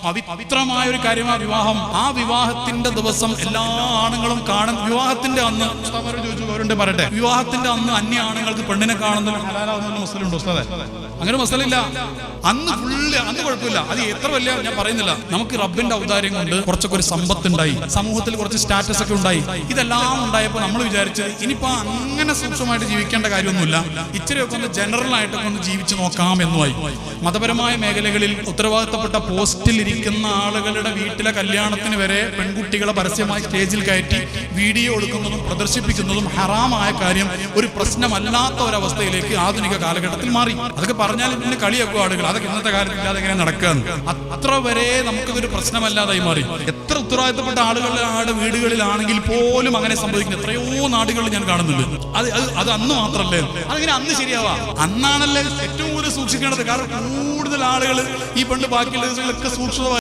പവിത്രമായ ഒരു കാര്യമാണ് വിവാഹം. ആ വിവാഹത്തിന്റെ ദിവസം എല്ലാ ആണുങ്ങളും വിവാഹത്തിന്റെ അന്ന് ചോദിച്ചു പറയട്ടെ, വിവാഹത്തിന്റെ അന്ന് അന്യ ആണുങ്ങൾക്ക് പെണ്ണിനെ കാണുന്നതിൽ ഹലാലാവുന്ന മസലുണ്ടോ ഉസ്താദേ? അങ്ങനെ മസലില്ല. അന്ന് കുഴപ്പമില്ല. അത് എത്ര വലിയ ഞാൻ പറയുന്നില്ല. നമുക്ക് റബ്ബിന്റെ ഔദാര്യം കൊണ്ട് കുറച്ചൊക്കെ ഒരു സമ്പത്തുണ്ടായി, സമൂഹത്തിൽ കുറച്ച് സ്റ്റാറ്റസ് ഒക്കെ ഉണ്ടായി. ഇതെല്ലാം ഉണ്ടായപ്പോൾ നമ്മൾ വിചാരിച്ചത് ഇനിയിപ്പോ അങ്ങനെ സൂക്ഷ്മമായിട്ട് ജീവിക്കേണ്ട കാര്യമൊന്നുമില്ല, ഇച്ചിരിയൊക്കെ ഒന്ന് ജനറൽ ആയിട്ടൊക്കെ ഒന്ന് ജീവിച്ചു നോക്കാം എന്നുമായി. മതപരമായ മേഖലകളിൽ ഉത്തരവാദിത്തപ്പെട്ട പോസ്റ്റിൽ ഇരിക്കുന്ന ആളുകളുടെ വീട്ടിലെ കല്യാണത്തിന് വരെ പെൺകുട്ടികളെ പരസ്യമായി സ്റ്റേജിൽ കയറ്റി വീഡിയോ എടുക്കുന്നതും പ്രദർശിപ്പിക്കുന്നതും ഹറാമായ കാര്യം ഒരു പ്രശ്നമല്ലാത്ത ഒരവസ്ഥയിലേക്ക് ആധുനിക കാലഘട്ടത്തിൽ മാറി. അതൊക്കെ പറഞ്ഞാൽ പിന്നെ കളിയാക്കും ആളുകൾ, അതൊക്കെ ഇന്നത്തെ കാലത്ത് ഇല്ലാതെ എങ്ങനെ നടക്കുകയാണ്. അത്ര വരെ നമുക്കിതൊരു പ്രശ്നമല്ലാതായി മാറി. എത്ര ഉത്തരവാദിത്തപ്പെട്ട ആളുകളുടെ വീടുകളിലാണെങ്കിൽ പോലും അങ്ങനെ സംഭവിക്കുന്ന എത്രയോ നാടുകളിൽ ഞാൻ കാണുന്നുണ്ട്. അത് അന്ന് മാത്രല്ലേ, അതിങ്ങനെ അന്ന് ശരിയാവാ. അന്നാണല്ലേ ഏറ്റവും കൂടുതൽ സൂക്ഷിക്കേണ്ടത്. കാരണം കൂടുതൽ ആളുകൾ ഈ പണ്ട് ബാക്കിയുള്ള ദിവസങ്ങളൊക്കെ സൂക്ഷ്മത